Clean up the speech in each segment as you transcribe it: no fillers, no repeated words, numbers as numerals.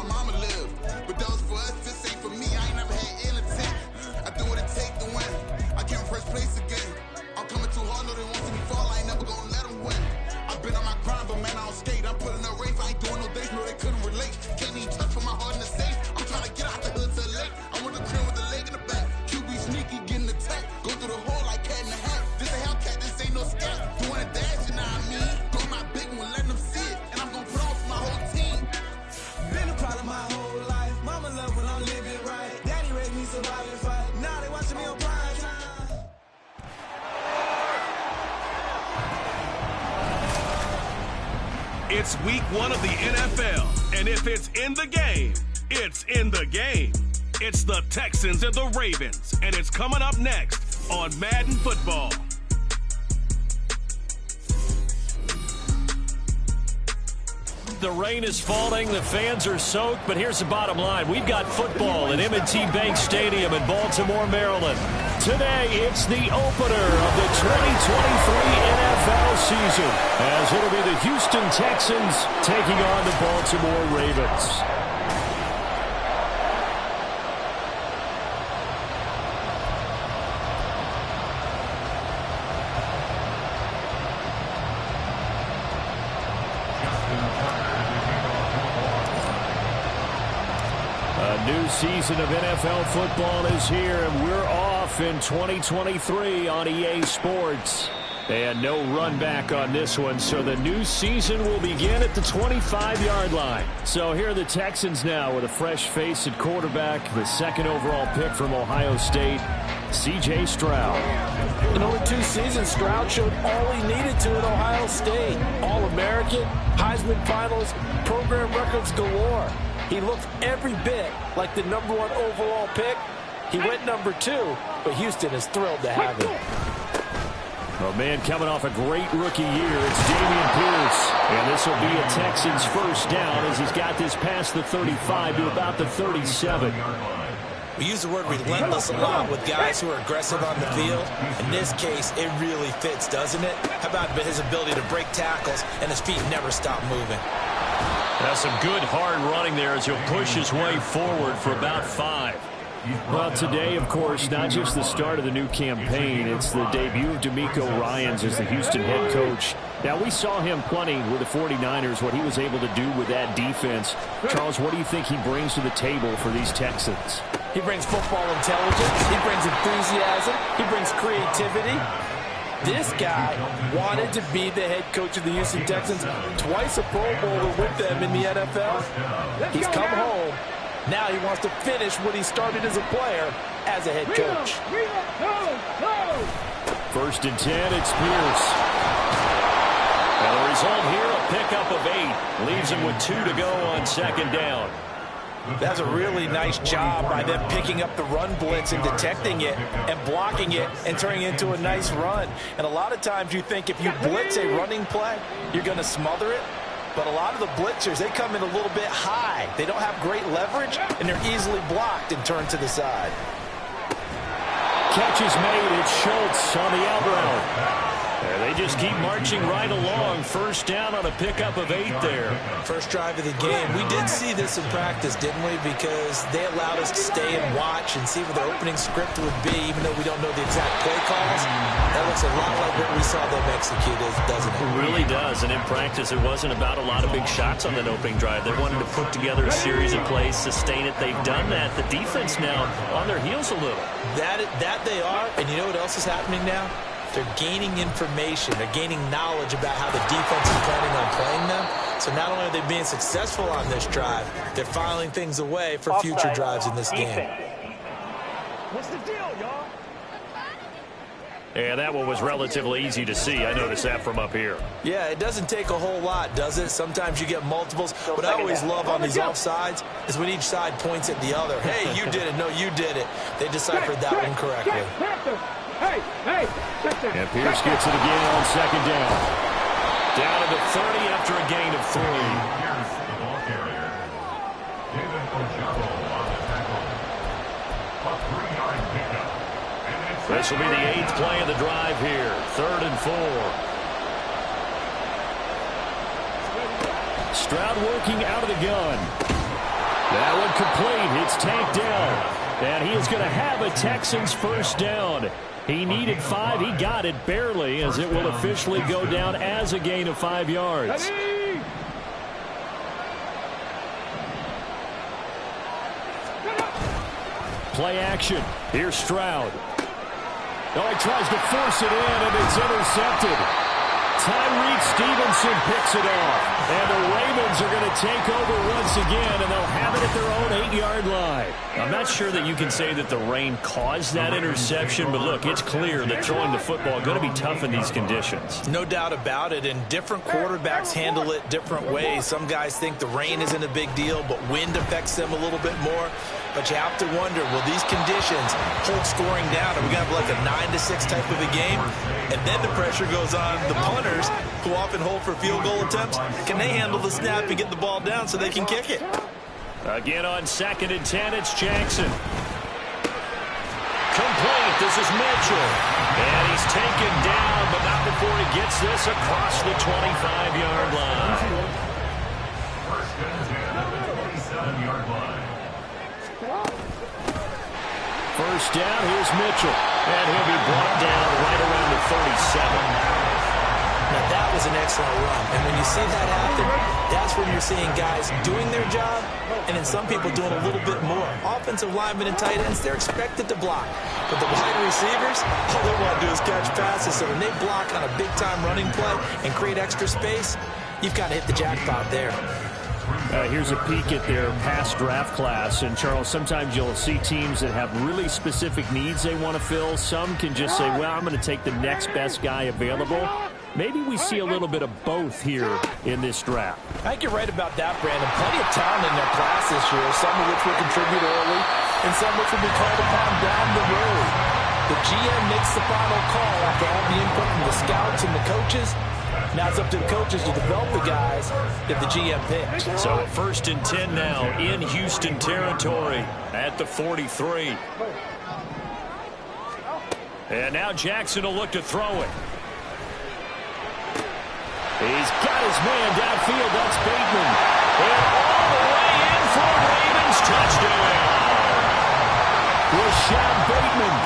my mama lived. But those for us, this ain't for me. I ain't never had ill intent. I do what it take to win. I came in first place again. I'm coming too hard, no they won't see me fall. I ain't never gonna let them win. I've been on my grind, but man, I don't skate. I'm putting a race, I ain't doing no days, no they couldn't relate. Can't even touch for my heart in the safe. I'm trying to get out the hood to the lake. I'm with the crib with the leg in the back. QB sneaky, getting attacked. Go through the hole like cat in the hat. This a Hellcat, this ain't no scat. Doing a dash, you know what I mean? Doing my big one, letting them see it. And I'm gonna put on for my whole team. Been a problem my whole life. Mama love when I'm living right. Daddy raised me survive and fight. Now they watching me on prime time. It's week 1 of the NFL, and if it's in the game, it's in the game. It's the Texans and the Ravens, and it's coming up next on Madden Football. The rain is falling, the fans are soaked, but here's the bottom line. We've got football at M&T Bank Stadium in Baltimore, Maryland. Today, it's the opener of the 2023 NFL season, as it'll be the Houston Texans taking on the Baltimore Ravens. New season of NFL football is here, and we're off in 2023 on EA Sports. And no run back on this one, so the new season will begin at the 25-yard line. So here are the Texans now with a fresh face at quarterback, the second overall pick from Ohio State, C.J. Stroud. In over 2 seasons, Stroud showed all he needed to at Ohio State. All-American, Heisman finalist, program records galore. He looked every bit like the #1 overall pick. He went #2, but Houston is thrilled to have him. Oh, man, coming off a great rookie year, it's Dameon Pierce. And this will be a Texans first down as he's got this past the 35 to about the 37. We use the word relentless a lot with guys who are aggressive on the field. In this case, it really fits, doesn't it? How about his ability to break tackles and his feet never stop moving? That's some good hard running there as he'll push his way forward for about 5. Well, today, of course, not just the start of the new campaign, it's the debut of DeMeco Ryans as the Houston head coach. Now, we saw him plenty with the 49ers, what he was able to do with that defense. Charles, what do you think he brings to the table for these Texans? He brings football intelligence. He brings enthusiasm. He brings creativity. This guy wanted to be the head coach of the Houston Texans, twice a Pro Bowler with them in the NFL. He's come home. Now he wants to finish what he started as a player as a head coach. 1st and 10, it's Pierce. And the result here, a pickup of 8. Leaves him with 2 to go on 2nd down. That's a really nice job by them picking up the run blitz and detecting it and blocking it and turning it into a nice run. And a lot of times you think if you blitz a running play, you're going to smother it. But a lot of the blitzers, they come in a little bit high. They don't have great leverage, and they're easily blocked and turned to the side. Catch is made. It's Schultz on the out route. They just keep marching right along. 1st down on a pickup of 8 there. First drive of the game. We did see this in practice, didn't we? Because they allowed us to stay and watch and see what the opening script would be, even though we don't know the exact play calls. That looks a lot like what we saw them execute, doesn't it? It really does. And in practice, it wasn't about a lot of big shots on that opening drive. They wanted to put together a series of plays, sustain it. They've done that. The defense now on their heels a little. That they are. And you know what else is happening now? They're gaining information. They're gaining knowledge about how the defense is planning on playing them. So not only are they being successful on this drive, they're filing things away for future drives in this game. What's the deal, y'all? Yeah, that one was relatively easy to see. I noticed that from up here. Yeah, it doesn't take a whole lot, does it? Sometimes you get multiples. What I always love on these offsides is when each side points at the other. Hey, you did it. No, you did it. They deciphered that one correctly. And Pierce gets it again on 2nd down. Down to the 30 after a gain of 3. This will be the 8th play of the drive here. 3rd and 4. Stroud working out of the gun. That one complete. It's tanked down. And he is going to have a Texans first down. He needed 5. He got it barely, as it will officially go down as a gain of 5 yards. Play action. Here's Stroud. Oh, he tries to force it in, and it's intercepted. Tyreek Stevenson picks it off. And the Ravens are going to take over once again, and they'll have it at their own 8-yard line. I'm not sure that you can say that the rain caused that interception, but look, it's clear that throwing the football is going to be tough in these conditions. No doubt about it, and different quarterbacks handle it different ways. Some guys think the rain isn't a big deal, but wind affects them a little bit more. But you have to wonder, will these conditions hold scoring down? Are we going to have like a 9-6 type of a game? And then the pressure goes on the punters, who often hold for field goal attempts. Can they handle the snap and get the ball down so they can kick it? Again on 2nd and 10, it's Jackson. Complete. This is Mitchell. And he's taken down, but not before he gets this across the 25-yard line. First and 10, 47-yard line. First down, here's Mitchell. And he'll be brought down right around the 37. Now, that was an excellent run. And when you see that happen, that's when you're seeing guys doing their job and then some people doing a little bit more. Offensive linemen and tight ends, they're expected to block. But the wide receivers, all they want to do is catch passes. So when they block on a big-time running play and create extra space, you've got to hit the jackpot there. Here's a peek at their past draft class. And, Charles, sometimes you'll see teams that have really specific needs they want to fill. Some can just say, well, I'm going to take the next best guy available. Maybe we see a little bit of both here in this draft. I think you're right about that, Brandon. Plenty of talent in their class this year, some of which will contribute early and some which will be called upon down the road. The GM makes the final call after all the input from the scouts and the coaches. Now it's up to the coaches to develop the guys that the GM picks. So 1st and 10 now in Houston territory at the 43. And now Jackson will look to throw it. He's got his man downfield. That's Bateman. And all the way in for Ravens touchdown. Rashad Bateman,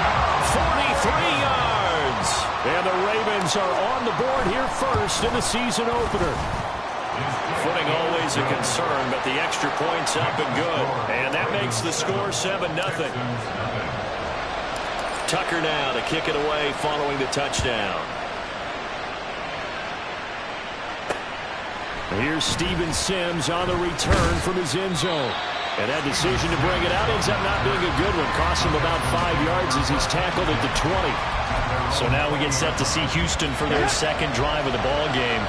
43 yards. And the Ravens are on the board here first in the season opener. Footing always a concern, but the extra point's up and good. And that makes the score 7-0. Tucker now to kick it away following the touchdown. Here's Steven Sims on the return from his end zone. And that decision to bring it out ends up not being a good one. Costs him about 5 yards as he's tackled at the 20. So now we get set to see Houston for their second drive of the ball game.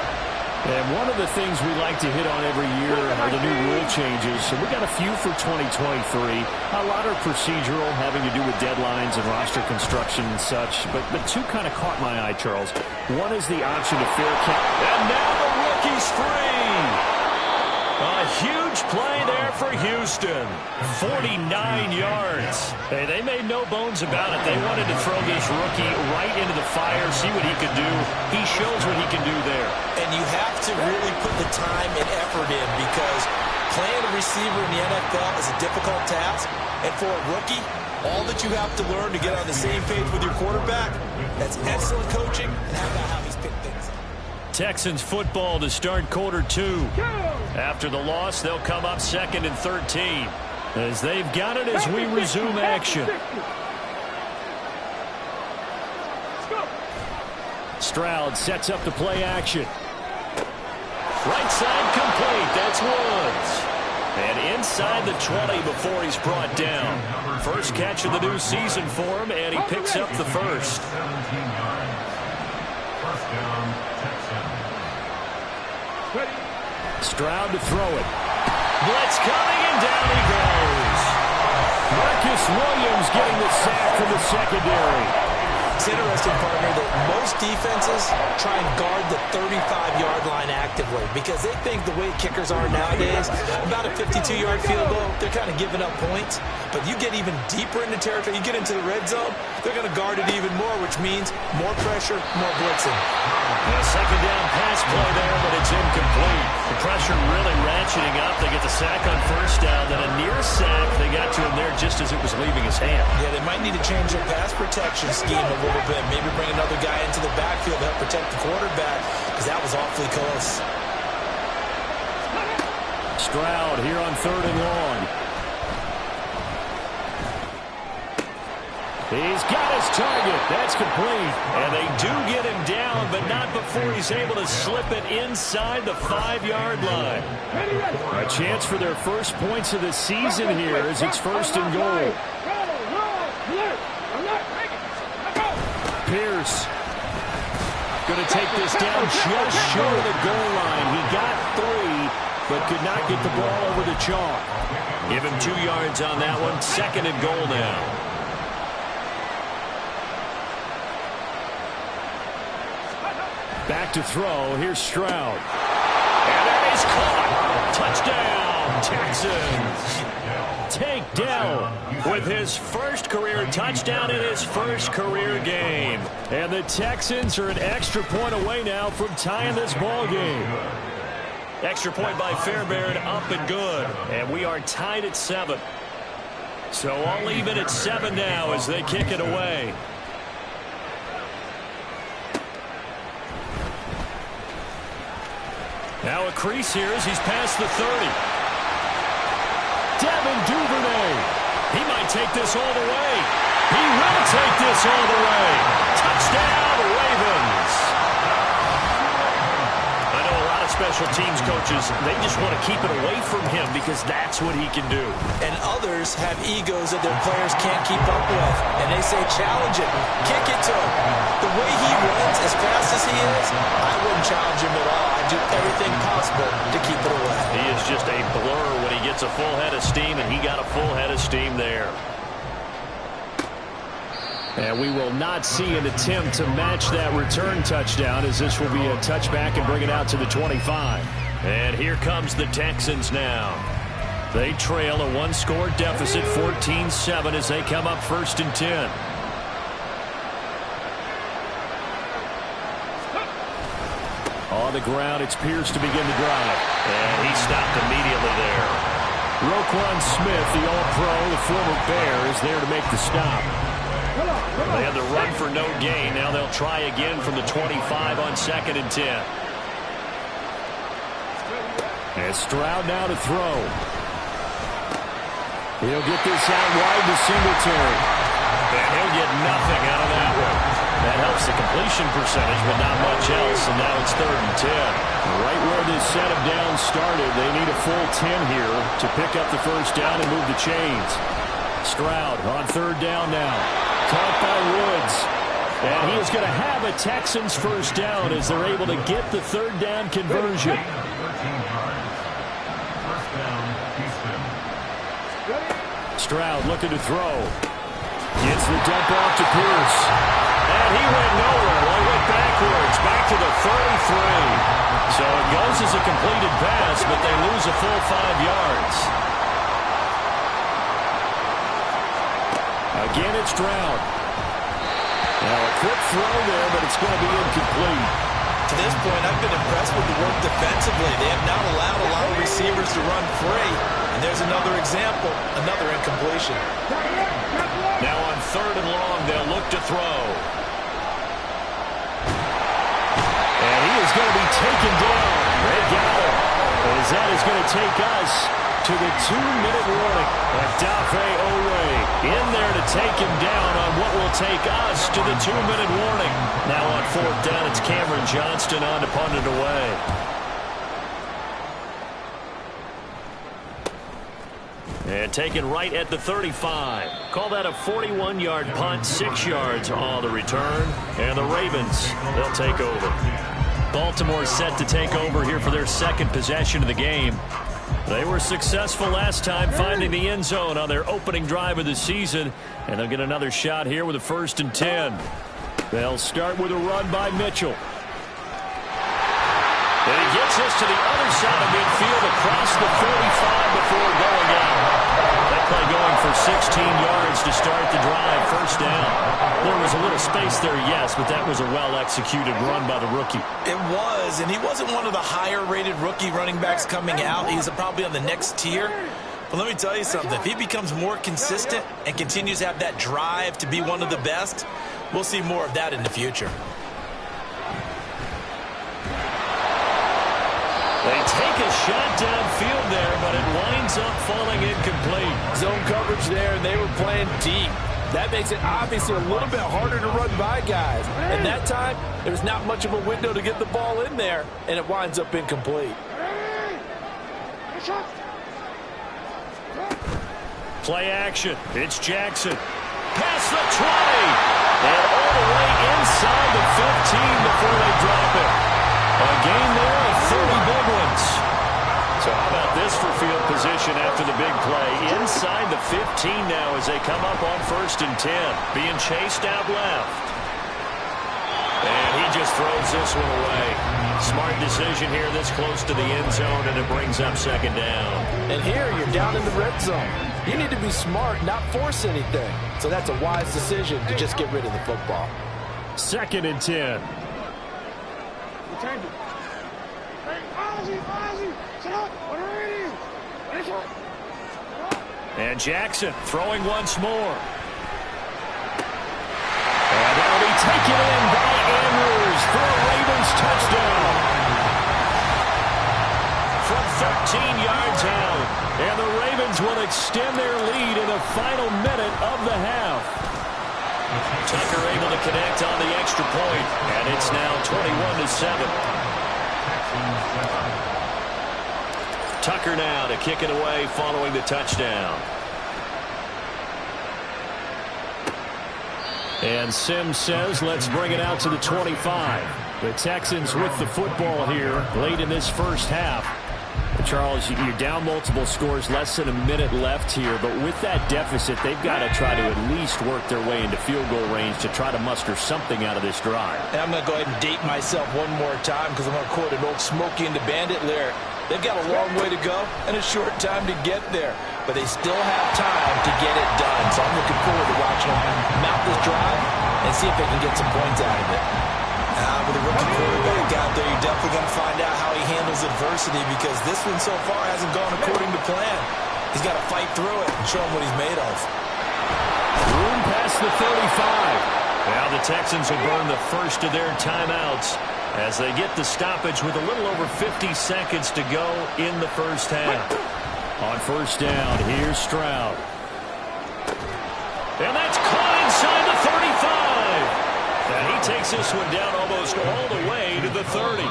And one of the things we like to hit on every year are the new rule changes. So we got a few for 2023. A lot are procedural, having to do with deadlines and roster construction and such. But two kind of caught my eye, Charles. One is the option of fair catch. And now the rookie's free. A huge play there for Houston. 49 yards. Hey, they made no bones about it. They wanted to throw this rookie right into the fire, see what he could do. He shows what he can do there. And you have to really put the time and effort in because playing a receiver in the NFL is a difficult task. And for a rookie, all that you have to learn to get on the same page with your quarterback, that's excellent coaching and how about how he's picked things. Texans football to start quarter 2. After the loss, they'll come up 2nd and 13 as they've got it as we resume action. Stroud sets up the play action. Right side complete. That's Woods. And inside the 20 before he's brought down. First catch of the new season for him, and he picks up the first. Stroud to throw it. Blitz coming, and down he goes. Marcus Williams getting the sack from the secondary. It's interesting, partner, that most defenses try and guard the 35-yard line actively because they think the way kickers are nowadays, about a 52-yard field goal, they're kind of giving up points. But you get even deeper into territory, you get into the red zone, they're going to guard it even more, which means more pressure, more blitzing. A second down pass play there, but it's incomplete. The pressure really ratcheting up. They get the sack on first down, then a near sack. They got to him there just as it was leaving his hand. Yeah, they might need to change their pass protection scheme a little bit. Maybe bring another guy into the backfield to help protect the quarterback, because that was awfully close. Stroud here on 3rd and long. He's got his target. That's complete. And they do get him down, but not before he's able to slip it inside the 5-yard line. A chance for their first points of the season here as it's 1st and goal. Pierce going to take this down just short of the goal line. He got 3, but could not get the ball over the chalk. Give him 2 yards on that one. 2nd and goal now. Back to throw. Here's Stroud. And that is caught. Touchdown, Texans. Takedown with his first career touchdown in his first career game. And the Texans are an extra point away now from tying this ball game. Extra point by Fairbairn, up and good. And we are tied at 7. So I'll leave it at 7 now as they kick it away. Now a crease here as he's past the 30. Devin Duvernay. He might take this all the way. He will take this all the way. Touchdown, Ravens. I know a lot of special teams coaches, they just want to keep it away from him because that's what he can do. And others have egos that their players can't keep up with. And they say, challenge it. Kick it to him. The way he runs as fast as he is, I wouldn't challenge him at all. I'd do everything possible to keep it away. He is just a blur when he gets a full head of steam, and he got a full head of steam there. And we will not see an attempt to match that return touchdown, as this will be a touchback and bring it out to the 25. And here comes the Texans now. They trail a 1-score deficit, 14-7, as they come up 1st and 10. On the ground, it's Pierce to begin the drive. And he stopped immediately there. Roquan Smith, the All-Pro, the former Bear, is there to make the stop. They had the run for no gain. Now they'll try again from the 25 on 2nd and 10. And Stroud now to throw. He'll get this out wide to Singletary. And he'll get nothing out of that one. That helps the completion percentage, but not much else. And now it's 3rd and 10. Right where this set of downs started, they need a full 10 here to pick up the first down and move the chains. Stroud on 3rd down now. Caught by Woods. And he is going to have a Texans first down as they're able to get the 3rd down conversion. Stroud looking to throw. Gets the dump off to Pierce. And he went nowhere. Well, he went backwards. Back to the 33. So it goes as a completed pass, but they lose a full 5 yards. Again, it's Stroud. Now a quick throw there, but it's going to be incomplete. To this point, I've been impressed with the work defensively. They have not allowed a lot of receivers to run free. And there's another example, another incompletion. Now on 3rd and long, they'll look to throw. And he is going to be taken down. They got him. As that is going to take us to the 2-minute warning. And Dafe Owe in there to take him down on what will take us to the 2-minute warning. Now on 4th down, it's Cameron Johnston on to punt it away. And taken right at the 35. Call that a 41-yard punt, 6 yards on the return. And the Ravens, they'll take over. Baltimore set to take over here for their 2nd possession of the game. They were successful last time finding the end zone on their opening drive of the season. And they'll get another shot here with a 1st and 10. They'll start with a run by Mitchell. And he gets us to the other side of midfield across the 45 before going out. That play going for 16 yards to start the drive. First down. There was a little space there, yes, but that was a well-executed run by the rookie. It was, and he wasn't one of the higher-rated rookie running backs coming out. He's probably on the next tier. But let me tell you something. If he becomes more consistent and continues to have that drive to be one of the best, we'll see more of that in the future. They take a shot downfield there, but it winds up falling incomplete. Zone coverage there, and they were playing deep. That makes it obviously a little bit harder to run by guys. And that time, there's not much of a window to get the ball in there, and it winds up incomplete. Play action. It's Jackson. Past the 20. And all the way inside the 15 before they drop it. A gain there of 30 big ones. So how about this for field position after the big play? Inside the 15 now as they come up on 1st and 10. Being chased out left. And he just throws this one away. Smart decision here this close to the end zone, and it brings up 2nd down. And here you're down in the red zone. You need to be smart, not force anything. So that's a wise decision to just get rid of the football. 2nd and 10. And Jackson throwing once more. And that'll be taken in by Andrews for a Ravens touchdown. From 13 yards out. And the Ravens will extend their lead in the final minute of the half. Tucker able to connect on the extra point, and it's now 21-7. Tucker now to kick it away following the touchdown. And Sims says, let's bring it out to the 25. The Texans with the football here late in this first half. Charles, you're down multiple scores, less than a minute left here, but with that deficit, they've got to try to at least work their way into field goal range to try to muster something out of this drive. And I'm going to go ahead and date myself one more time because I'm going to quote an old Smokey and the Bandit lyric. They've got a long way to go and a short time to get there, but they still have time to get it done. So I'm looking forward to watching them mount this drive and see if they can get some points out of it. With a rookie quarterback out there, you're definitely going to find out how he handles adversity because this one so far hasn't gone according to plan. He's got to fight through it and show him what he's made of. Room past the 35. Now the Texans will burn the first of their timeouts as they get the stoppage with a little over 50 seconds to go in the first half. On 1st down, here's Stroud. And that's caught inside the 35. And he takes this one down almost all the way to the 30.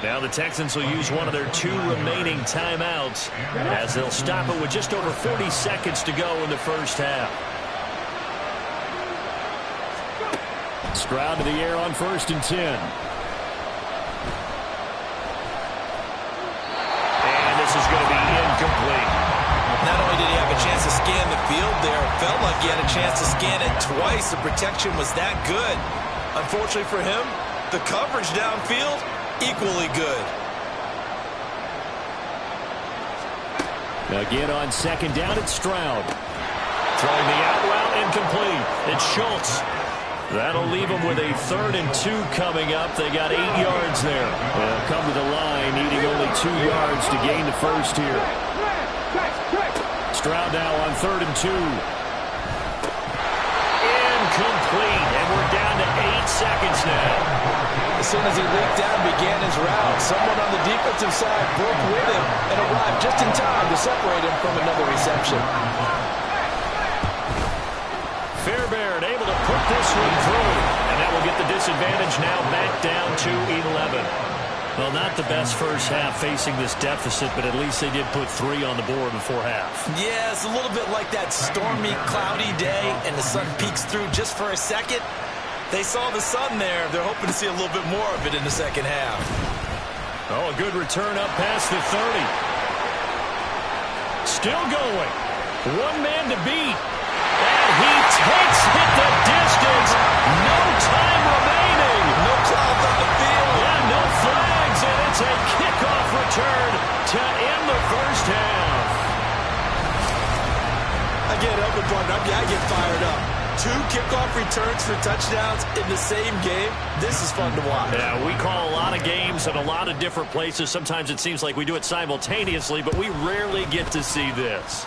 Now the Texans will use one of their 2 remaining timeouts as they'll stop it with just over 40 seconds to go in the first half. Stroud to the air on 1st and 10. And this is going to be incomplete. Not only did he have a chance to scan the field there, it felt like he had a chance to scan it twice. The protection was that good. Unfortunately for him, the coverage downfield, equally good. Again on 2nd down, it's Stroud. Throwing the out route incomplete. It's Schultz. That'll leave them with a 3rd and 2 coming up. They got 8 yards there. They'll come to the line, needing only 2 yards to gain the first here. Stroud now on 3rd and 2. Incomplete, and we're down to 8 seconds now. As soon as he leaked out and began his route, someone on the defensive side broke with him and arrived just in time to separate him from another reception. Fairbairn able to put this one through, and that will get the disadvantage now back down to 11. Well, not the best first half facing this deficit, but at least they did put 3 on the board before half. Yeah, it's a little bit like that stormy, cloudy day, and the sun peeks through just for a second. They saw the sun there. They're hoping to see a little bit more of it in the second half. Oh, a good return up past the 30. Still going. 1 man to beat. And he takes it the distance. No time remaining. No clouds on the field. Yeah, no flags, and it's a kickoff return to end the first half. Again, coming, partner. I get fired up. 2 kickoff returns for touchdowns in the same game. This is fun to watch. Yeah, we call a lot of games in a lot of different places. Sometimes it seems like we do it simultaneously, but we rarely get to see this.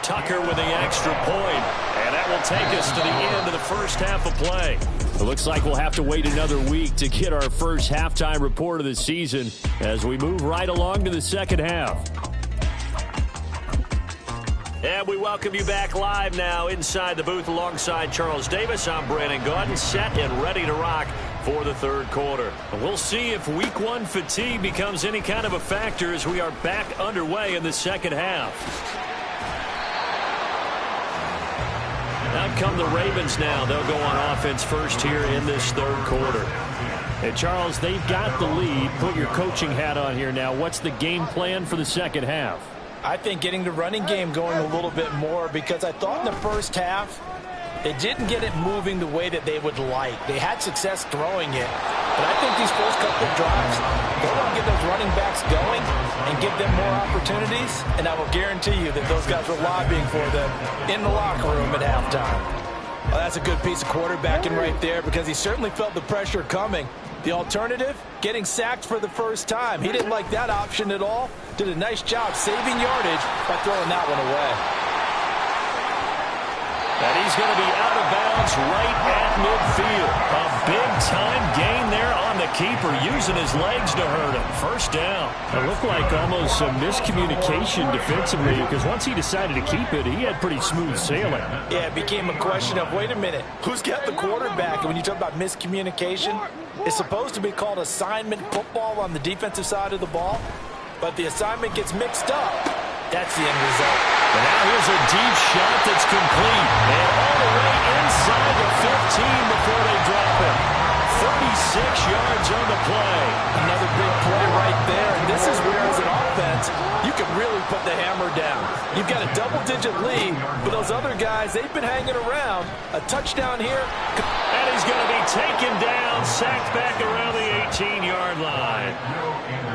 Tucker with the extra point, and that will take us to the end of the first half of play. It looks like we'll have to wait another week to get our first halftime report of the season as we move right along to the second half. And we welcome you back live now inside the booth alongside Charles Davis. I'm Brandon Gaudin, set and ready to rock for the third quarter. And we'll see if week 1 fatigue becomes any kind of a factor as we are back underway in the second half. Out come the Ravens now. They'll go on offense first here in this third quarter. And Charles, they've got the lead. Put your coaching hat on here now. What's the game plan for the second half? I think getting the running game going a little bit more, because I thought in the first half they didn't get it moving the way that they would like. They had success throwing it, but I think these first couple of drives, they want to get those running backs going and give them more opportunities, and I will guarantee you that those guys were lobbying for them in the locker room at halftime. Well, that's a good piece of quarterbacking right there, because he certainly felt the pressure coming. The alternative, getting sacked for the first time. He didn't like that option at all. Did a nice job saving yardage by throwing that one away. And he's going to be out of bounds right at midfield. A big-time gain there on the keeper, using his legs to hurt him. First down. It looked like almost some miscommunication defensively, because once he decided to keep it, he had pretty smooth sailing. Yeah, it became a question of, wait a minute, who's got the quarterback? And when you talk about miscommunication, it's supposed to be called assignment football on the defensive side of the ball, but the assignment gets mixed up. That's the end result. And now here's a deep shot that's complete. And all the way inside the 15 before they drop him. 36 yards on the play. Another big play right there. And this is where, as an offense, you can really put the hammer down. You've got a double-digit lead, but those other guys, they've been hanging around. A touchdown here. And he's going to be taken down, sacked back around the 18-yard line.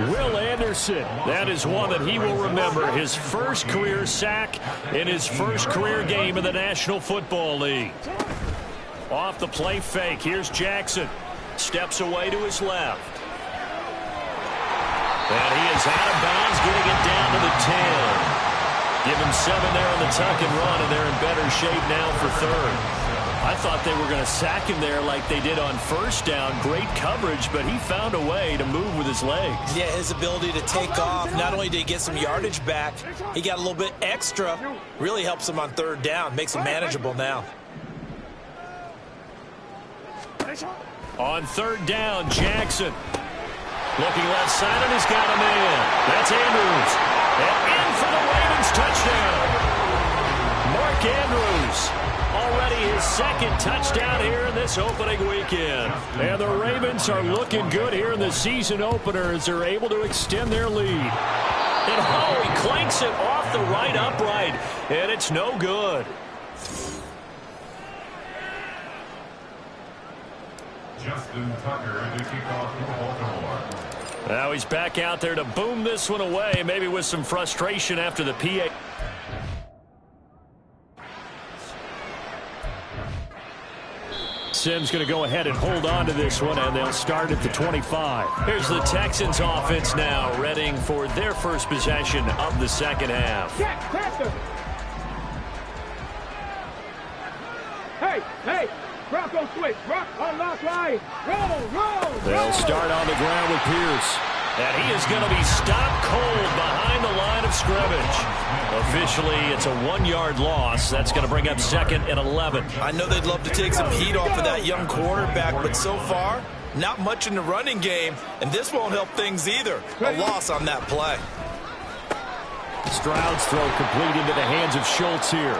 Will Anderson, that is one that he will remember. His first career sack in his first career game in the National Football League. Off the play fake, here's Jackson. Steps away to his left. And he is out of bounds, getting it down to the 10. Give him 7 there on the tuck and run, and they're in better shape now for third. I thought they were going to sack him there like they did on first down. Great coverage, but he found a way to move with his legs. Yeah, his ability to take off. Not only did he get some yardage back, he got a little bit extra. Really helps him on third down. Makes him manageable now. On third down, Jackson. Looking left side, and he's got him in. That's Andrews. And in for the Ravens touchdown. Mark Andrews. Already his second touchdown here in this opening weekend. And the Ravens are looking good here in the season opener as they're able to extend their lead. And he clanks it off the right upright, and it's no good. Justin Tucker to kick off for Baltimore. Now he's back out there to boom this one away, maybe with some frustration after the PA. Sims going to go ahead and hold on to this one, and they'll start at the 25. Here's the Texans offense now, readying for their first possession of the second half. Hey, Bronco switch, rock, unlock line, roll. They'll start on the ground with Pierce. And he is going to be stopped cold behind the line of scrimmage. Officially, it's a 1-yard loss. That's going to bring up second and 11. I know they'd love to take some heat off of that young quarterback, but so far, not much in the running game, and this won't help things either. A loss on that play. Stroud's throw complete into the hands of Schultz here.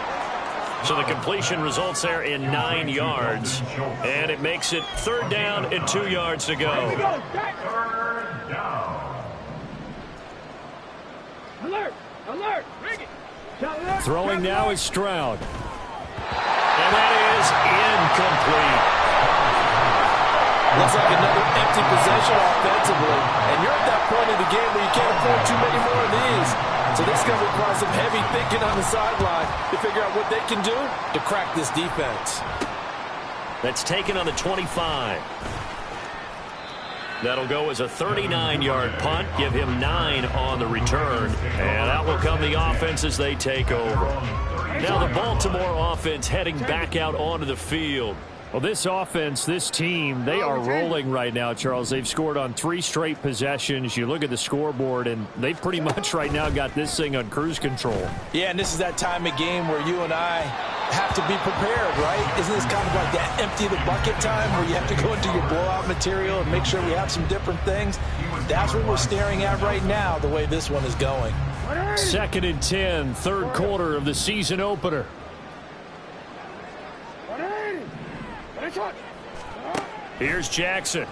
So the completion results there in 9 yards, and it makes it third down and 2 yards to go. Third down. Alert, bring it. Throwing now is Stroud. And that is incomplete. Looks like another empty possession offensively, and you're at that point of the game where you can't afford too many more of these. So this is going to require some heavy thinking on the sideline to figure out what they can do to crack this defense. That's taken on the 25. That'll go as a 39-yard punt. Give him 9 on the return. And out will come the offense as they take over. Now the Baltimore offense heading back out onto the field. Well, this offense, this team, they are rolling right now, Charles. They've scored on 3 straight possessions. You look at the scoreboard, and they pretty much right now got this thing on cruise control. Yeah, and this is that time of game where you and I have to be prepared, right? Isn't this kind of like that empty the bucket time where you have to go into your blowout material and make sure we have some different things? That's what we're staring at right now, the way this one is going. 2nd and 10, third quarter of the season opener. Here's Jackson.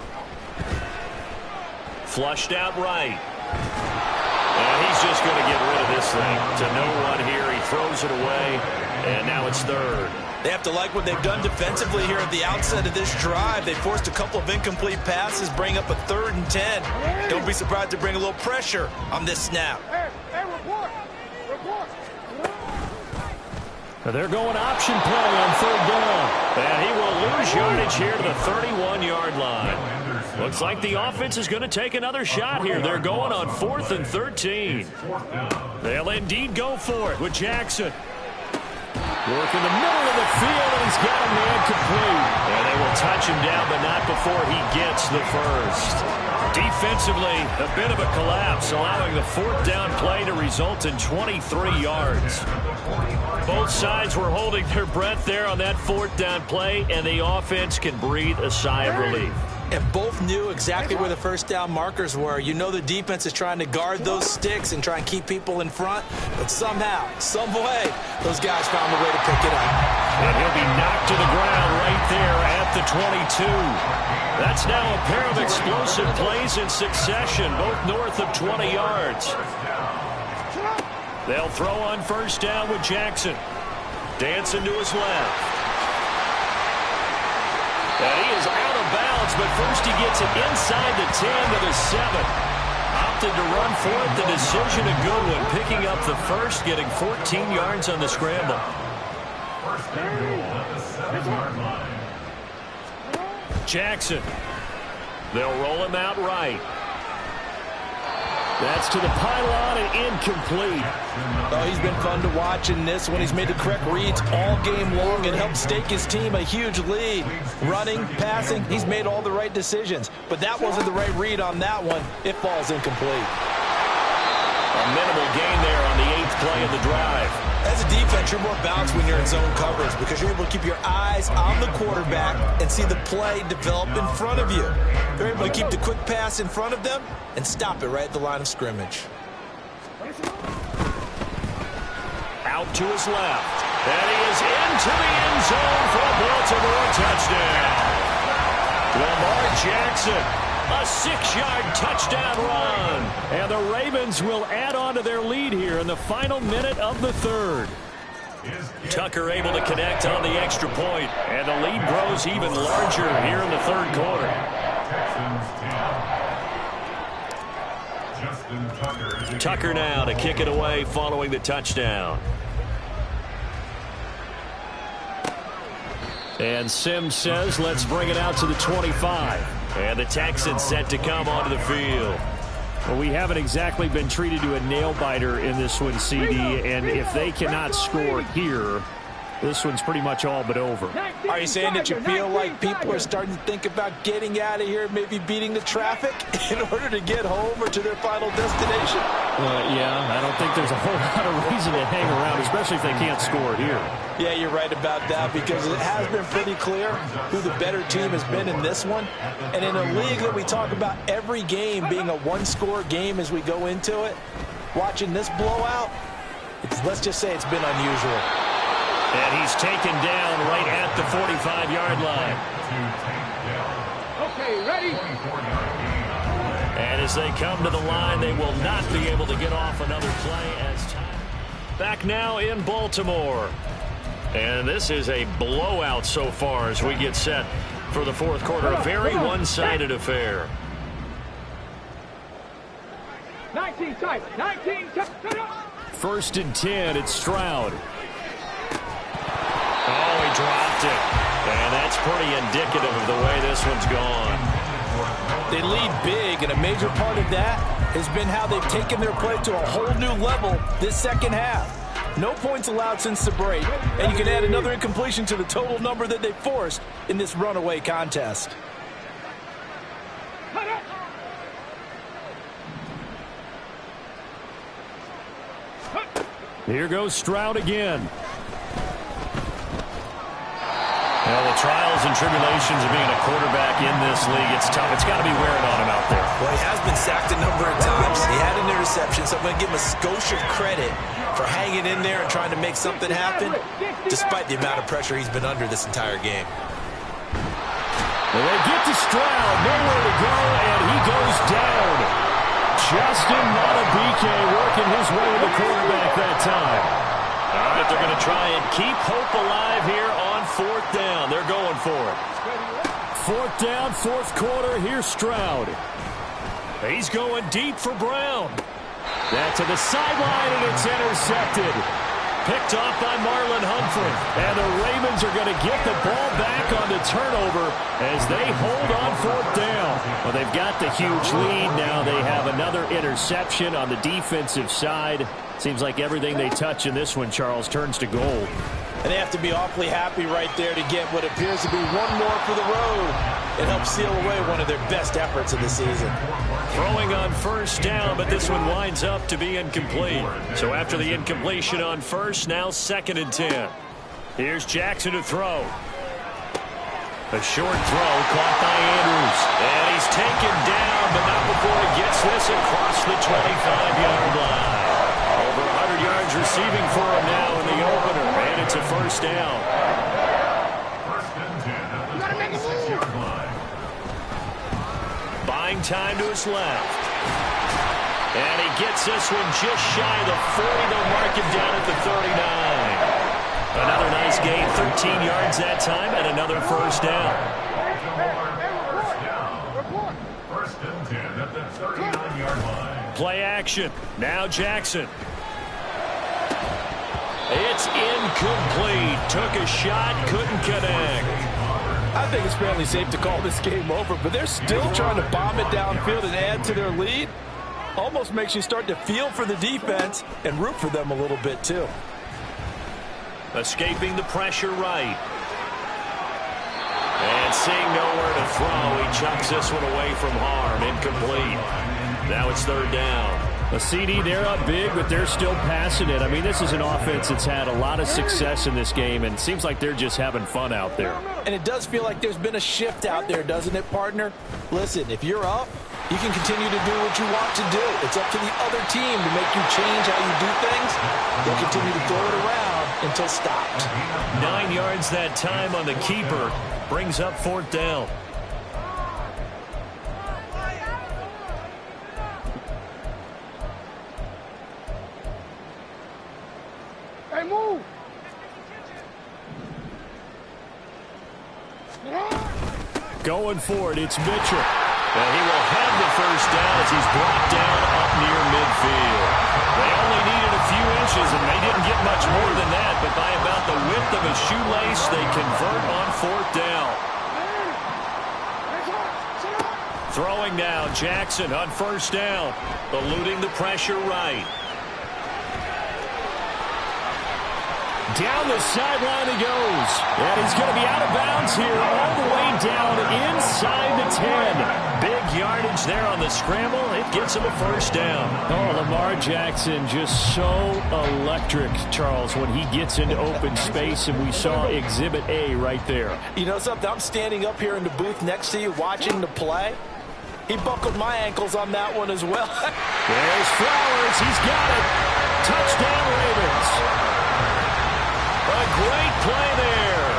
Flushed out right. And he's just going to get rid of this thing to no one here. He throws it away, and now it's 3rd. They have to like what they've done defensively here at the outset of this drive. They forced a couple of incomplete passes, bring up a 3rd and 10. Don't be surprised to bring a little pressure on this snap. Hey, report. They're going option play on 3rd down. And he will lose yardage here to the 31-yard line. Looks like the offense is going to take another shot here. They're going on 4th and 13. They'll indeed go for it with Jackson. Work in the middle of the field, and he's got a man complete. And they will touch him down, but not before he gets the first. Defensively, a bit of a collapse, allowing the 4th down play to result in 23 yards. Both sides were holding their breath there on that 4th down play, and the offense can breathe a sigh of relief. And both knew exactly where the first down markers were. You know the defense is trying to guard those sticks and try and keep people in front, but somehow, some way, those guys found a way to pick it up. And he'll be knocked to the ground right there at the 22. That's now a pair of explosive plays in succession, both north of 20 yards. They'll throw on first down with Jackson. Dancing to his left. And he is out of bounds, but first he gets it inside the 10 to the 7. Opted to run for it. The decision a good one. Picking up the first, getting 14 yards on the scramble. Jackson. They'll roll him out right. That's to the pylon and incomplete. Oh, he's been fun to watch in this one. He's made the correct reads all game long and helped stake his team a huge lead. Running, passing, he's made all the right decisions. But that wasn't the right read on that one. It falls incomplete. A minimal gain there on the 8th play of the drive. As a defense, you're more balanced when you're in zone coverage because you're able to keep your eyes on the quarterback and see the play develop in front of you. You're able to keep the quick pass in front of them and stop it right at the line of scrimmage. Out to his left. And he is into the end zone for a Baltimore touchdown. Lamar Jackson. A 6-yard touchdown run. And the Ravens will add on to their lead here in the final minute of the 3rd. Tucker able to connect on the extra point, and the lead grows even larger here in the 3rd quarter. Tucker now to kick it away following the touchdown. And Sims says, let's bring it out to the 25. And the Texans set to come onto the field. Well, we haven't exactly been treated to a nail-biter in this one, CD, and if they cannot score here, this one's pretty much all but over. Are you saying that you feel like people are starting to think about getting out of here, maybe beating the traffic in order to get home or to their final destination? Yeah, I don't think there's a whole lot of reason to hang around, especially if they can't score here. Yeah, you're right about that because it has been pretty clear who the better team has been in this one. And in a league that we talk about every game being a one-score game as we go into it, watching this blowout, let's just say it's been unusual. And he's taken down right at the 45-yard line. Okay, ready? And as they come to the line, they will not be able to get off another play as time. Back now in Baltimore. And this is a blowout so far as we get set for the 4th quarter. A very one-sided affair. 19 tight. 19 tight. 1st and 10. It's Stroud. Oh, he dropped it. And that's pretty indicative of the way this one's gone. They lead big, and a major part of that has been how they've taken their play to a whole new level this second half. No points allowed since the break, and you can add another incompletion to the total number that they forced in this runaway contest. Here goes Stroud again. Well, the trials and tribulations of being a quarterback in this league, it's tough. It's got to be wearing on him out there. Well, he has been sacked a number of times. He had an interception, so I'm going to give him a skosh of credit for hanging in there and trying to make something happen, despite the amount of pressure he's been under this entire game. Well, they get to Stroud, nowhere to go, and he goes down. Justin Madubuike working his way to the quarterback that time. All right, they're going to try and keep hope alive here on 4th down. They're going for it. 4th down, 4th quarter. Here's Stroud. He's going deep for Brown. That to the sideline, and it's intercepted. Picked off by Marlon Humphrey. And the Ravens are going to get the ball back on the turnover as they hold on 4th down. Well, they've got the huge lead. Now they have another interception on the defensive side. Seems like everything they touch in this one, Charles, turns to gold. And they have to be awfully happy right there to get what appears to be one more for the road. It helps seal away one of their best efforts of the season. Throwing on 1st down, but this one winds up to be incomplete. So after the incompletion on 1st, now 2nd and 10. Here's Jackson to throw. A short throw caught by Andrews. And he's taken down, but not before he gets this across the 25-yard line. Over 100 yards receiving for him now in the opener, and it's a 1st down. 1st and 10 at the 26-yard line. Buying time to his left. And he gets this one just shy of the 40. They'll mark him down at the 39. Another nice gain, 13 yards that time, and another 1st down. 1st and 10 at the 39-yard line. Play action. Now Jackson. It's incomplete. Took a shot, couldn't connect. I think it's fairly safe to call this game over, but they're still trying to bomb it downfield and add to their lead. Almost makes you start to feel for the defense and root for them a little bit, too. Escaping the pressure right. And seeing nowhere to throw, he chucks this one away from harm. Incomplete. Now it's 3rd down. A CD, they're up big, but they're still passing it. I mean, this is an offense that's had a lot of success in this game, and it seems like they're just having fun out there. And it does feel like there's been a shift out there, doesn't it, partner? Listen, if you're up, you can continue to do what you want to do. It's up to the other team to make you change how you do things. They'll continue to throw it around until stopped. 9 yards that time on the keeper. Brings up 4th down. Hey, move! Going for it, it's Mitchell. And he will have the 1st down as he's brought down up near midfield. They only needed a few inches, and they didn't get much more than that, but by about the width of a shoelace, they convert on 4th down. Throwing now, Jackson on 1st down, eluding the pressure right. Down the sideline he goes. And he's going to be out of bounds here all the way down inside the 10. Big yardage there on the scramble. It gets him a 1st down. Oh, Lamar Jackson just so electric, Charles, when he gets into open space, and we saw Exhibit A right there. You know something? I'm standing up here in the booth next to you watching the play. He buckled my ankles on that one as well. There's Flowers. He's got it. Touchdown, Ravens. A great play there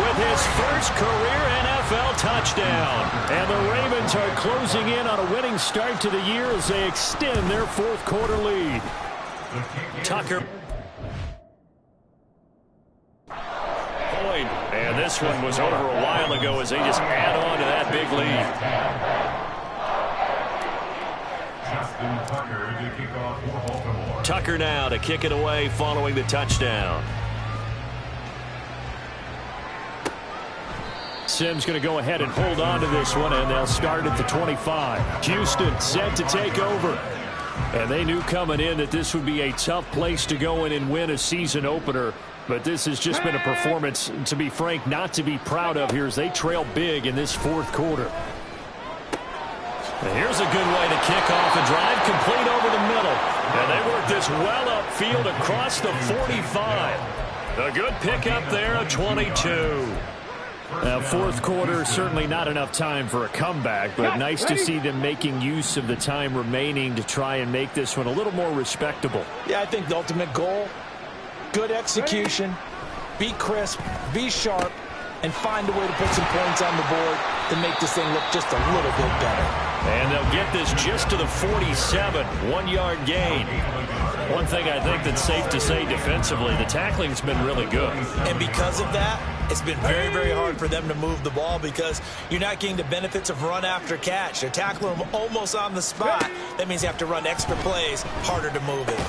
with his first career NFL touchdown. And the Ravens are closing in on a winning start to the year as they extend their 4th quarter lead. Tucker. And this one was over a while ago as they just add on to that big lead. Tucker now to kick it away following the touchdown. Sims going to go ahead and hold on to this one, and they'll start at the 25. Houston set to take over. And they knew coming in that this would be a tough place to go in and win a season opener. But this has just been a performance, to be frank, not to be proud of here as they trail big in this fourth quarter. And here's a good way to kick off a drive, complete over the middle. And they work this well upfield across the 45. A good pickup there, a 22. Fourth quarter, certainly not enough time for a comeback, but nice to see them making use of the time remaining to try and make this one a little more respectable. Yeah, I think the ultimate goal, good execution, be crisp, be sharp, and find a way to put some points on the board to make this thing look just a little bit better. And they'll get this just to the 47, 1-yard gain. One thing I think that's safe to say defensively, the tackling's been really good. And because of that, it's been very, very hard for them to move the ball because you're not getting the benefits of run after catch. They're tackling them almost on the spot. That means you have to run extra plays, harder to move it.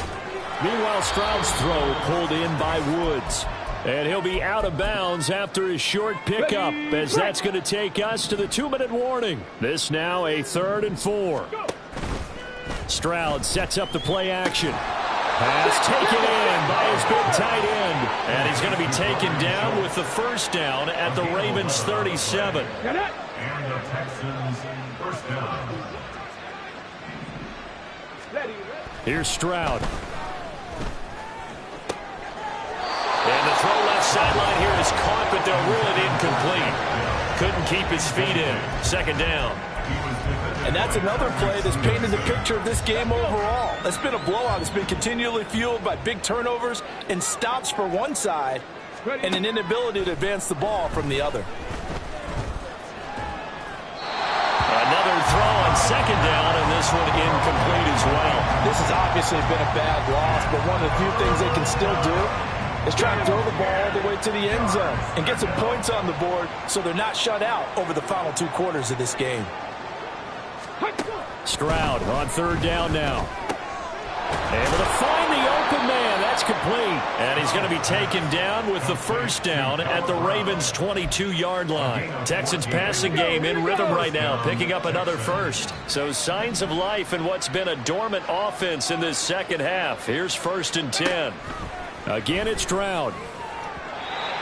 Meanwhile, Stroud's throw pulled in by Woods. And he'll be out of bounds after his short pickup, as that's going to take us to the 2-minute warning. This now a 3rd and 4. Stroud sets up the play action. Pass taken in by his big tight end. And he's going to be taken down with the first down at the Ravens 37. And the Texans first down. Here's Stroud. And the throw left sideline here is caught, but they'll rule it incomplete. Couldn't keep his feet in. 2nd down. And that's another play that's painted the picture of this game overall. It's been a blowout. It's been continually fueled by big turnovers and stops for one side and an inability to advance the ball from the other. Another throw on 2nd down, and this one incomplete as well. This has obviously been a bad loss, but one of the few things they can still do is try to throw the ball all the way to the end zone and get some points on the board so they're not shut out over the final 2 quarters of this game. Stroud on 3rd down now. Able to find the open man. That's complete. And he's going to be taken down with the first down at the Ravens' 22-yard line. Texans passing game in rhythm right now, picking up another first. So signs of life in what's been a dormant offense in this second half. Here's 1st and 10. Again, it's Stroud.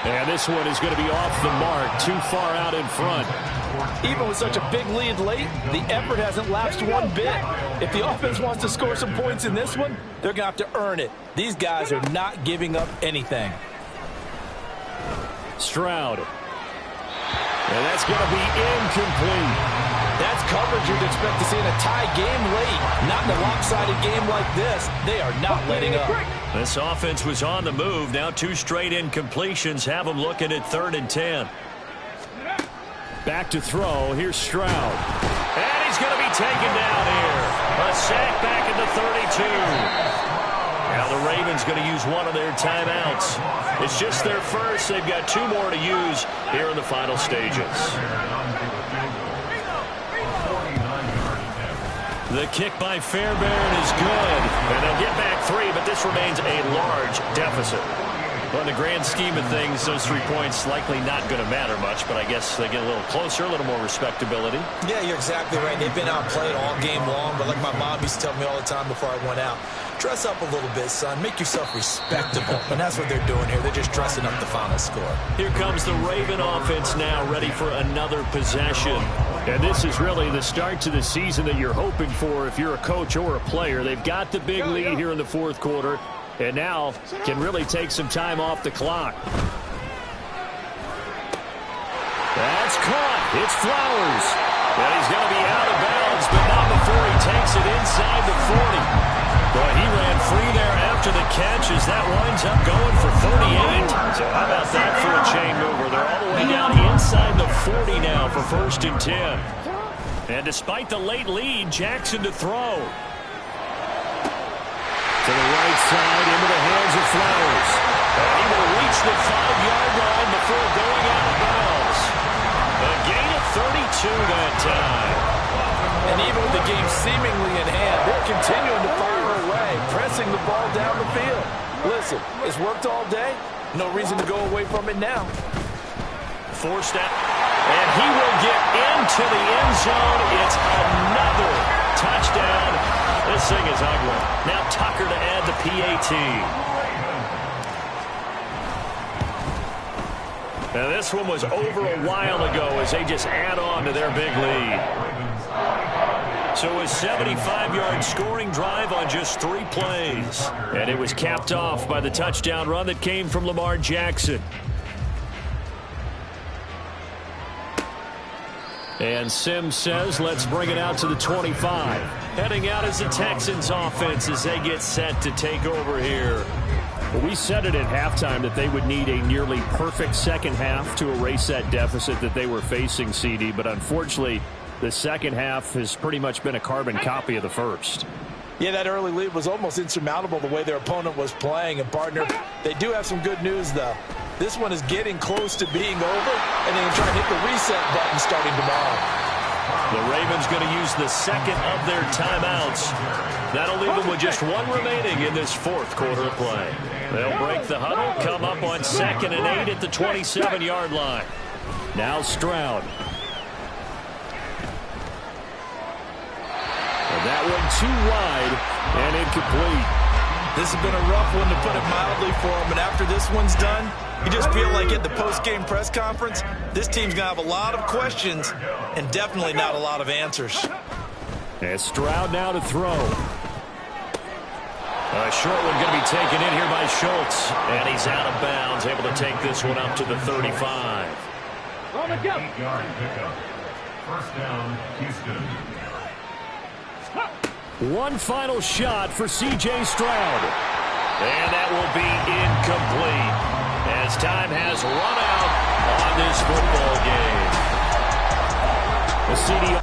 And this one is going to be off the mark, too far out in front. Even with such a big lead late, the effort hasn't lapsed one bit. If the offense wants to score some points in this one, they're going to have to earn it. These guys are not giving up anything. Stroud. And that's going to be incomplete. That's coverage you'd expect to see in a tie game late. Not in a lopsided game like this. They are not letting up. This offense was on the move. Now 2 straight incompletions have them looking at 3rd and 10. Back to throw. Here's Stroud. And he's going to be taken down here. A sack back at the 32. Now the Ravens going to use one of their timeouts. It's just their first. They've got 2 more to use here in the final stages. The kick by Fairbairn is good. And they'll get back 3, but this remains a large deficit. Well, in the grand scheme of things, those 3 points likely not going to matter much, but I guess they get a little closer, a little more respectability. Yeah, you're exactly right. They've been outplayed all game long, but like my mom used to tell me all the time before I went out, dress up a little bit, son. Make yourself respectable. And that's what they're doing here. They're just dressing up the final score. Here comes the Raven offense now, ready for another possession. And this is really the start to the season that you're hoping for if you're a coach or a player. They've got the big lead here in the fourth quarter, and now can really take some time off the clock. That's caught. It's Flowers. And he's going to be out of bounds, but not before he takes it inside the 40. But he ran free there after the catch as that winds up going for 38. So how about that for a chain mover? They're all the way down inside the 40 now for 1st and 10. And despite the late lead, Jackson to throw. To the right side, into the hands of Flowers. And he will reach the 5-yard line before going out of bounds. A gain of 32 that time. And even with the game seemingly in hand, they're continuing to fire away, pressing the ball down the field. Listen, it's worked all day. No reason to go away from it now. Forced out, and he will get into the end zone. It's another touchdown. This thing is ugly. Now Tucker to add the PAT. Now this one was over a while ago as they just add on to their big lead. So a 75-yard scoring drive on just 3 plays. And it was capped off by the touchdown run that came from Lamar Jackson. And Sims says, let's bring it out to the 25. Heading out as the Texans offense as they get set to take over here. Well, we said it at halftime that they would need a nearly perfect second half to erase that deficit that they were facing, CD. But unfortunately, the second half has pretty much been a carbon copy of the first. Yeah, that early lead was almost insurmountable the way their opponent was playing. And, partner, they do have some good news, though. This one is getting close to being over, and they can try to hit the reset button starting tomorrow. The Ravens going to use the second of their timeouts. That'll leave them with just 1 remaining in this 4th quarter of play. They'll break the huddle, come up on 2nd and 8 at the 27-yard line. Now Stroud. And that one too wide and incomplete. This has been a rough one, to put it mildly, for them. And after this one's done, you just feel like at the post-game press conference, this team's going to have a lot of questions and definitely not a lot of answers. And Stroud now to throw. A short one going to be taken in here by Schultz. And he's out of bounds, able to take this one up to the 35. 8-yard pickup. First down, Houston. One final shot for C.J. Stroud. And that will be incomplete as time has run out on this football game. The CD